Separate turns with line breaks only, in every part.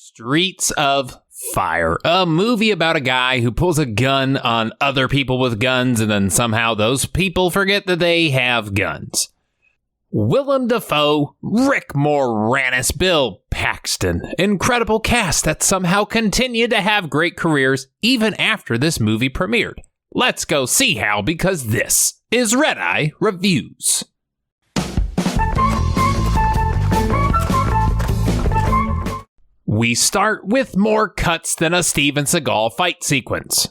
Streets of Fire, a movie about a guy who pulls a gun on other people with guns, and then somehow those people forget that they have guns. Willem Dafoe, Rick Moranis, Bill Paxton. Incredible cast that somehow continued to have great careers even after this movie premiered. Let's go see how, because this is Redeye Reviews. We start with more cuts than a Steven Seagal fight sequence.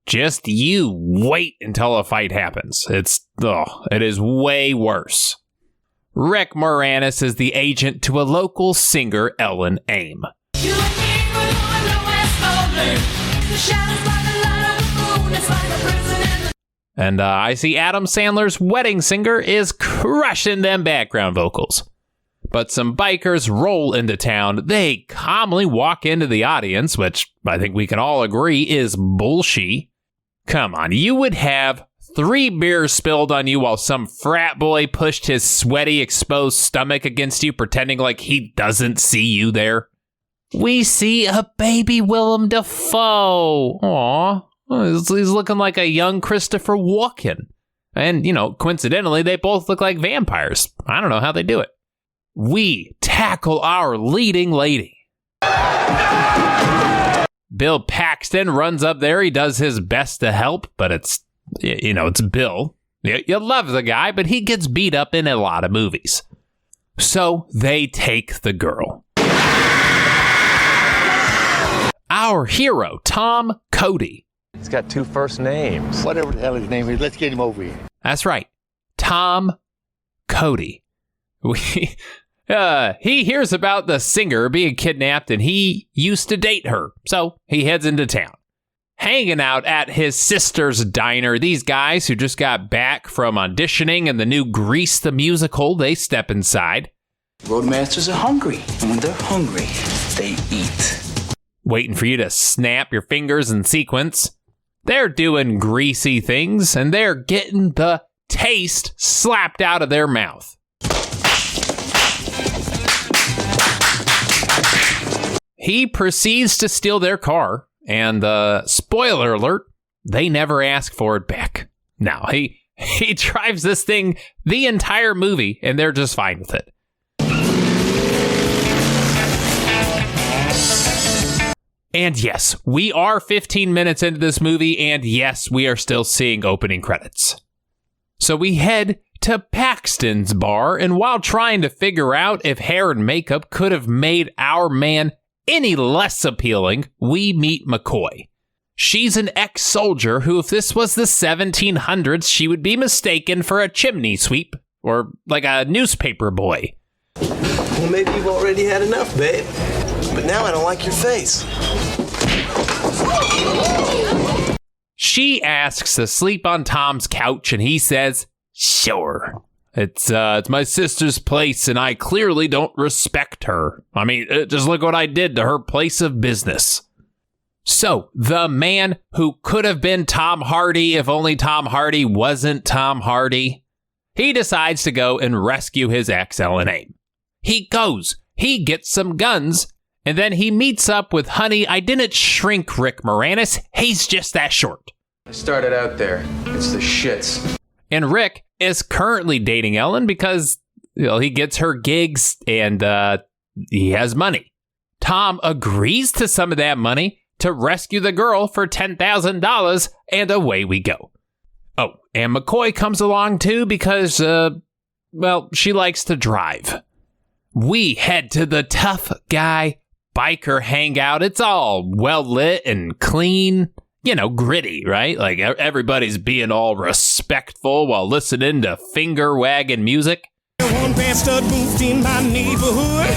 Just you wait until a fight happens. It is way worse. Rick Moranis is the agent to a local singer, Ellen Aim. And I see Adam Sandler's wedding singer is crushing them background vocals. But some bikers roll into town. They calmly walk into the audience, which I think we can all agree is bullshit. Come on, you would have 3 beers spilled on you while some frat boy pushed his sweaty, exposed stomach against you, pretending like he doesn't see you there. We see a baby Willem Dafoe. Aww. He's looking like a young Christopher Walken. And, coincidentally, they both look like vampires. I don't know how they do it. We tackle our leading lady. Bill Paxton runs up there. He does his best to help, but it's Bill. You love the guy, but he gets beat up in a lot of movies. So they take the girl. Our hero, Tom Cody.
He's got 2 first names.
Whatever the hell his name is, let's get him over here.
That's right. Tom Cody. He hears about the singer being kidnapped, and he used to date her. So he heads into town. Hanging out at his sister's diner, these guys who just got back from auditioning in the new Grease the Musical, they step inside.
Roadmasters are hungry, and when they're hungry, they eat.
Waiting for you to snap your fingers in sequence. They're doing greasy things, and they're getting the taste slapped out of their mouth. He proceeds to steal their car, and spoiler alert, they never ask for it back. No, he drives this thing the entire movie, and they're just fine with it. And yes, we are 15 minutes into this movie, and yes, we are still seeing opening credits. So we head to Paxton's bar, and while trying to figure out if hair and makeup could have made our man any less appealing, we meet McCoy. She's an ex-soldier who, if this was the 1700s, she would be mistaken for a chimney sweep, or like a newspaper boy.
Well, maybe you've already had enough, babe. But now I don't like your face.
She asks to sleep on Tom's couch, and he says, sure. It's my sister's place, and I clearly don't respect her. I mean, just look what I did to her place of business. So, the man who could have been Tom Hardy if only Tom Hardy wasn't Tom Hardy, he decides to go and rescue his ex, Ellen Aim. He goes, he gets some guns, and then he meets up with Honey, I didn't shrink Rick Moranis. He's just that short.
I started out there. It's the shits.
And Rick is currently dating Ellen because he gets her gigs and he has money. Tom agrees to some of that money to rescue the girl for $10,000, and away we go. Oh, and McCoy comes along too because, she likes to drive. We head to the Tough Guy biker hangout. It's all well lit and clean, gritty, right? Like everybody's being all respectful while listening to finger wagging music.
One bastard moved in my neighborhood.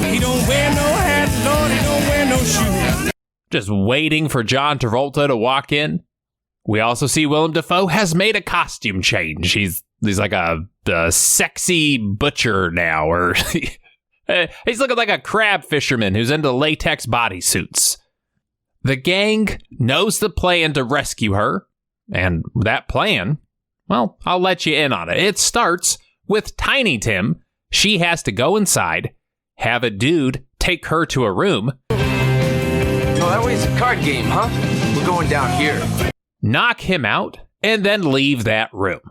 He don't wear no hat, Lord, he don't wear no shoes.
Just waiting for John Travolta to walk in. We also see Willem Dafoe has made a costume change. He's like a sexy butcher now, or he's looking like a crab fisherman who's into latex bodysuits. The gang knows the plan to rescue her, And that plan, well, I'll let you in on it. It starts with Tiny Tim. She has to go inside, have a dude take her to a room.
Oh, that was a card game, huh? We're going down here.
Knock him out, and then leave that room.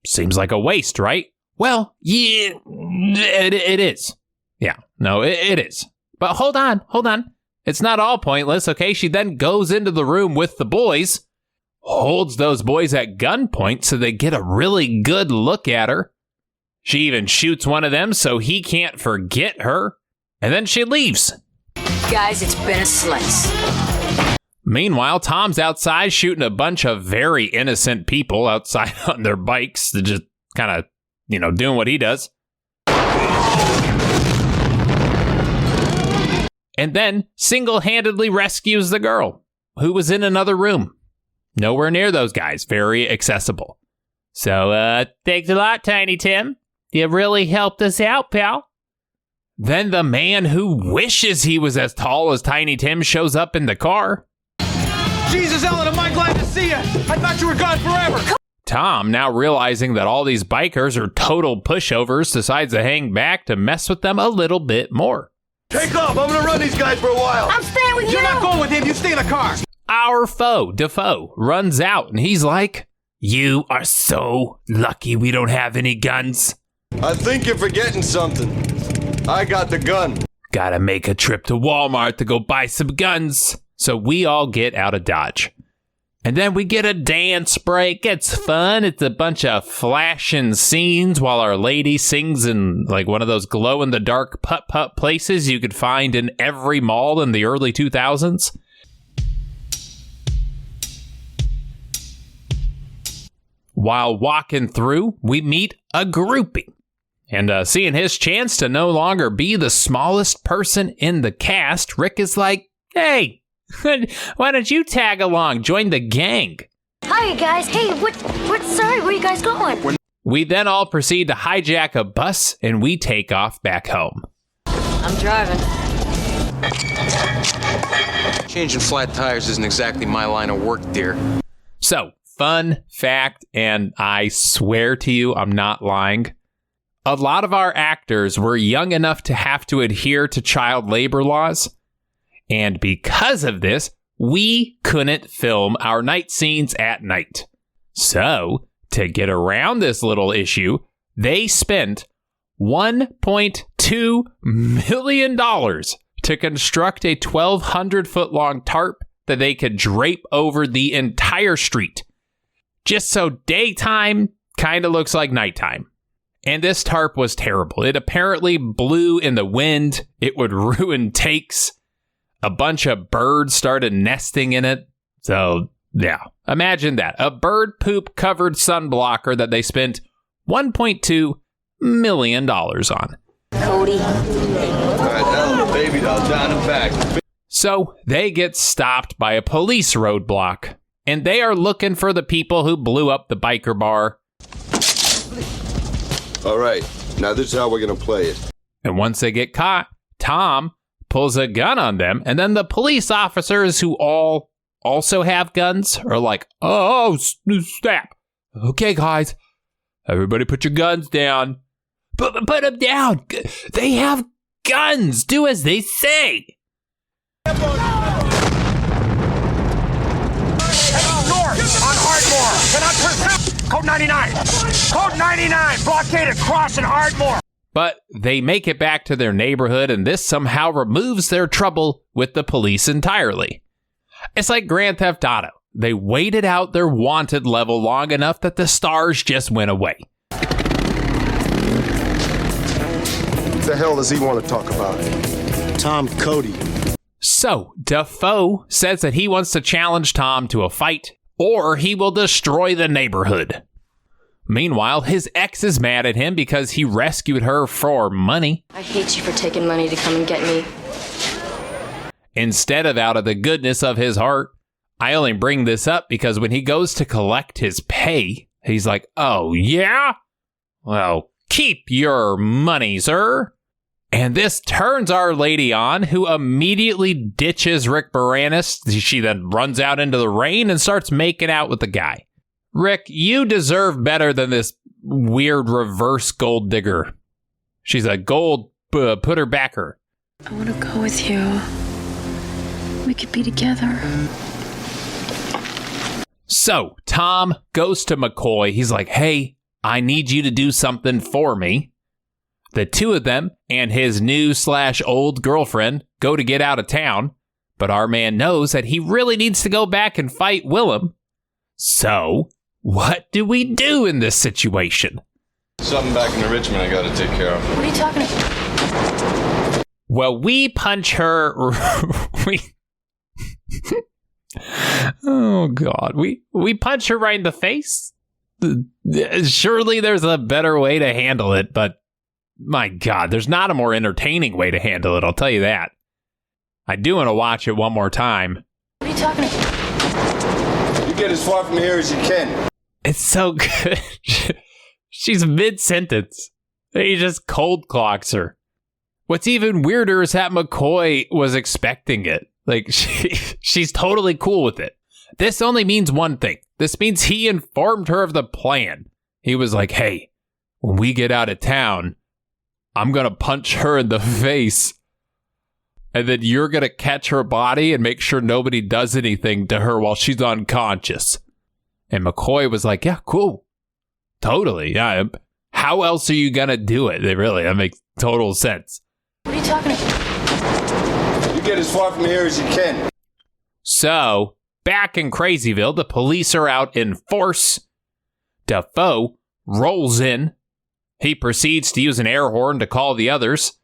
Seems like a waste, right? Well, yeah, it is. Yeah, no, it is. But hold on. It's not all pointless, okay? She then goes into the room with the boys, holds those boys at gunpoint so they get a really good look at her. She even shoots one of them so he can't forget her. And then she leaves.
Guys, it's been a slice.
Meanwhile, Tom's outside shooting a bunch of very innocent people outside on their bikes, just kind of, doing what he does. And then single-handedly rescues the girl, who was in another room. Nowhere near those guys. Very accessible. So, thanks a lot, Tiny Tim. You really helped us out, pal. Then the man who wishes he was as tall as Tiny Tim shows up in the car.
Jesus, Ellen, am I glad to see you? I thought you were gone forever.
Tom, now realizing that all these bikers are total pushovers, decides to hang back to mess with them a little bit more.
Take off. I'm going to run these guys for a while.
I'm staying with you.
You're not going with him. You stay in the car.
Our foe, Defoe, runs out and he's like, "You are so lucky we don't have any guns.
I think you're forgetting something. I got the gun.
Gotta make a trip to Walmart to go buy some guns." So we all get out of Dodge. And then we get a dance break. It's fun. It's a bunch of flashing scenes while our lady sings in like one of those glow-in-the-dark putt-putt places you could find in every mall in the early 2000s. While walking through, we meet a groupie. And seeing his chance to no longer be the smallest person in the cast, Rick is like, "Hey, why don't you tag along, join the gang?"
Hi, guys. Hey, sorry, where you guys going?
We then all proceed to hijack a bus, and we take off back home.
I'm driving.
Changing flat tires isn't exactly my line of work, dear.
So, fun fact, and I swear to you, I'm not lying. A lot of our actors were young enough to have to adhere to child labor laws. And because of this, we couldn't film our night scenes at night. So, to get around this little issue, they spent $1.2 million to construct a 1,200-foot-long tarp that they could drape over the entire street. Just so daytime kind of looks like nighttime. And this tarp was terrible. It apparently blew in the wind. It would ruin takes. A bunch of birds started nesting in it. So, yeah, imagine that. A bird poop covered sunblocker that they spent $1.2 million on.
Cody.
All right, now the baby doll down and back.
So they get stopped by a police roadblock, and they are looking for the people who blew up the biker bar.
All right, now this is how we're going to play it.
And once they get caught, Tom pulls a gun on them, and then the police officers who all also have guns are like, "Oh, snap. Okay, guys, everybody put your guns down. Put them down. They have guns. Do as they say."
North on Ardmore. Cannot pursue. Code 99. Code 99. Blockaded crossing Ardmore.
But they make it back to their neighborhood, and this somehow removes their trouble with the police entirely. It's like Grand Theft Auto. They waited out their wanted level long enough that the stars just went away.
What the hell does he want to talk about?
Tom Cody.
So, Defoe says that he wants to challenge Tom to a fight, or he will destroy the neighborhood. Meanwhile, his ex is mad at him because he rescued her for money.
I hate you for taking money to come and get me.
Instead of out of the goodness of his heart. I only bring this up because when he goes to collect his pay, he's like, "Oh, yeah? Well, keep your money, sir." And this turns Our Lady on, who immediately ditches Rick Moranis. She then runs out into the rain and starts making out with the guy. Rick, you deserve better than this weird reverse gold digger. She's a gold putter backer.
I want to go with you. We could be together.
So Tom goes to McCoy. He's like, hey, I need you to do something for me. The two of them and his new/old girlfriend go to get out of town, but our man knows that he really needs to go back and fight Willem. So, what do we do in this situation?
Something back in Richmond I gotta take care of.
What are you talking about?
Well, we punch her. Oh, God. We punch her right in the face? Surely there's a better way to handle it, but my God, there's not a more entertaining way to handle it, I'll tell you that. I do want to watch it one more time.
What are you talking about?
You get as far from here as you can.
It's so good. She's mid-sentence. He just cold clocks her. What's even weirder is that McCoy was expecting it. Like, she's totally cool with it. This only means one thing. This means he informed her of the plan. He was like, hey, when we get out of town, I'm going to punch her in the face. And then you're going to catch her body and make sure nobody does anything to her while she's unconscious. And McCoy was like, yeah, cool. Totally. Yeah. How else are you going to do it? That makes total sense.
What are you talking about?
You get as far from here as you can.
So, back in Crazyville, the police are out in force. Defoe rolls in. He proceeds to use an air horn to call the others.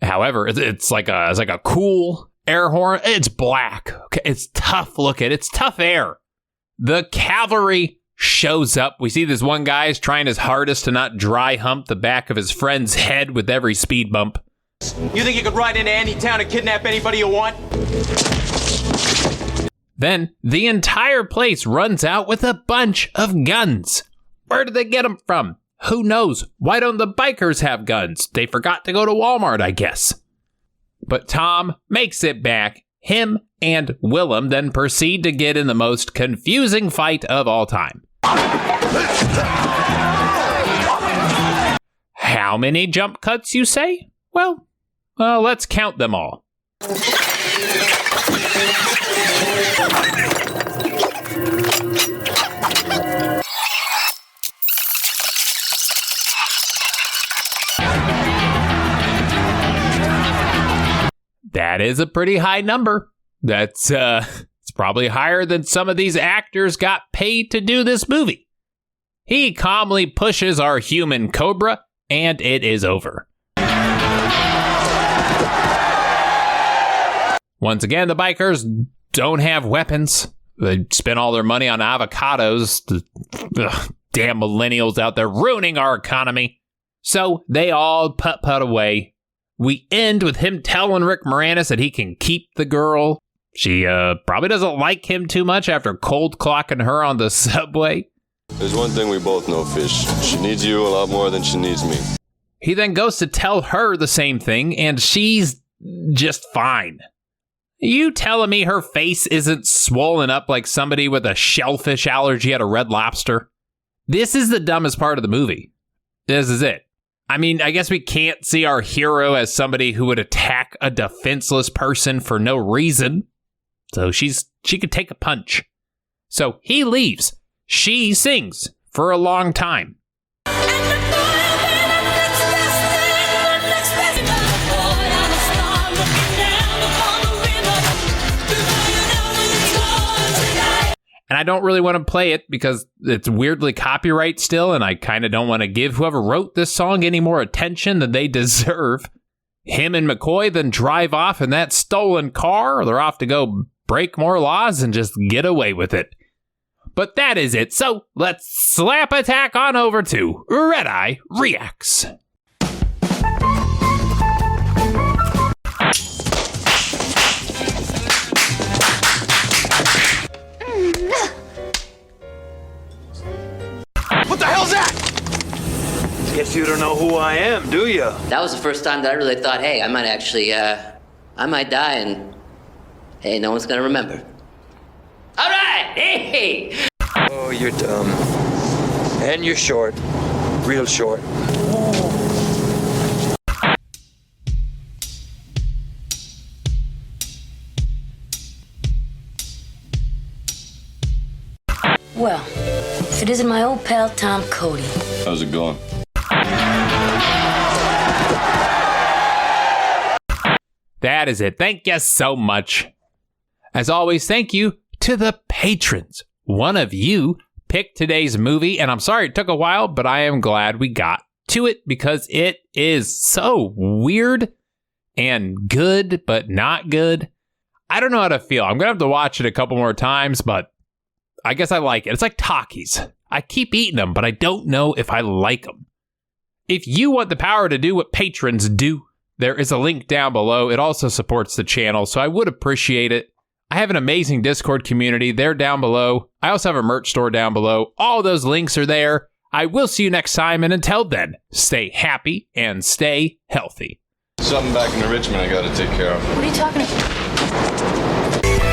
However, it's like a cool air horn. It's black. Okay, it's tough looking. It's tough air. The cavalry shows up. We see this one guy is trying his hardest to not dry hump the back of his friend's head with every speed bump.
You think you could ride into any town and kidnap anybody you want?
Then the entire place runs out with a bunch of guns. Where did they get them from? Who knows? Why don't the bikers have guns? They forgot to go to Walmart, I guess. But Tom makes it back. Him and Willem then proceed to get in the most confusing fight of all time. How many jump cuts, you say? Well, let's count them all. That is a pretty high number. That's it's probably higher than some of these actors got paid to do this movie. He calmly pushes our human cobra, and it is over. Once again, the bikers don't have weapons. They spend all their money on avocados. Damn millennials out there ruining our economy. So they all putt-putt away. We end with him telling Rick Moranis that he can keep the girl. She probably doesn't like him too much after cold clocking her on the subway.
There's one thing we both know, Fish. She needs you a lot more than she needs me.
He then goes to tell her the same thing, and she's just fine. You telling me her face isn't swollen up like somebody with a shellfish allergy at a Red Lobster? This is the dumbest part of the movie. This is it. I mean, I guess we can't see our hero as somebody who would attack a defenseless person for no reason. So she could take a punch. So he leaves. She sings for a long time. And I don't really want to play it because it's weirdly copyright still, and I kind of don't want to give whoever wrote this song any more attention than they deserve. Him and McCoy then drive off in that stolen car. They're off to go break more laws and just get away with it. But that is it. So let's slap attack on over to Redeye Reacts.
What the hell's that?
Guess you don't know who I am, do you?
That was the first time that I really thought, hey, I might actually, I might die and, hey, no one's gonna remember. All right, hey!
Oh, you're dumb. And you're short. Real short.
Well, if it isn't my old pal Tom Cody.
How's it going?
That is it. Thank you so much. As always, thank you to the patrons. One of you picked today's movie, and I'm sorry it took a while, but I am glad we got to it because it is so weird and good, but not good. I don't know how to feel. I'm going to have to watch it a couple more times, but I guess I like it. It's like Takis. I keep eating them, but I don't know if I like them. If you want the power to do what patrons do, there is a link down below. It also supports the channel, so I would appreciate it. I have an amazing Discord community. They're down below. I also have a merch store down below. All those links are there. I will see you next time, and until then, stay happy and stay healthy.
Something back in Richmond I gotta take care of.
What are you talking about?